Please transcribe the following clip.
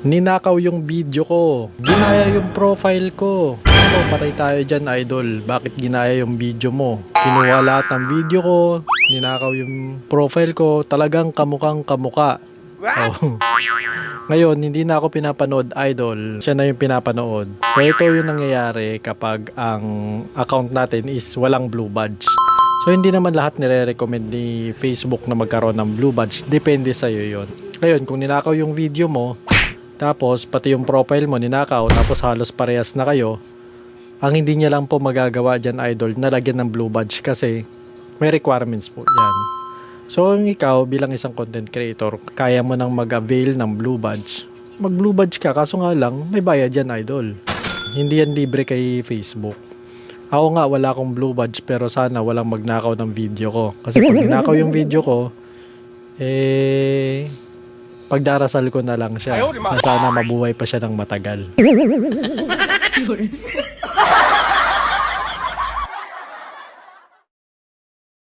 Ninakaw yung video ko. Ginaya yung profile ko. Ako, patay tayo dyan, idol. Bakit ginaya yung video mo? Kinuha lahat ng video ko. Ninakaw yung profile ko. Talagang kamukhang kamuka. Oh. Ngayon, hindi na ako pinapanood, idol. Siya na yung pinapanood. So, ito yung nangyayari kapag ang account natin is walang blue badge. So, hindi naman lahat nire-recommend ni Facebook na magkaroon ng blue badge. Depende sa'yo yun. Ngayon, kung ninakaw yung video mo, tapos pati yung profile mo ninakaw, tapos halos parehas na kayo, ang hindi niya lang po magagawa dyan, idol, na lagyan ng blue badge kasi may requirements po yan. So, kung ikaw bilang isang content creator, kaya mo nang mag-avail ng blue badge, mag-blue badge ka, kaso nga lang, may bayad yan, idol. Hindi yan libre kay Facebook. Ako nga, wala akong blue badge, pero sana walang magnakaw ng video ko. Kasi pag ninakaw yung video ko, pagdarasal ko na lang siya na sana mabuhay pa siya ng matagal.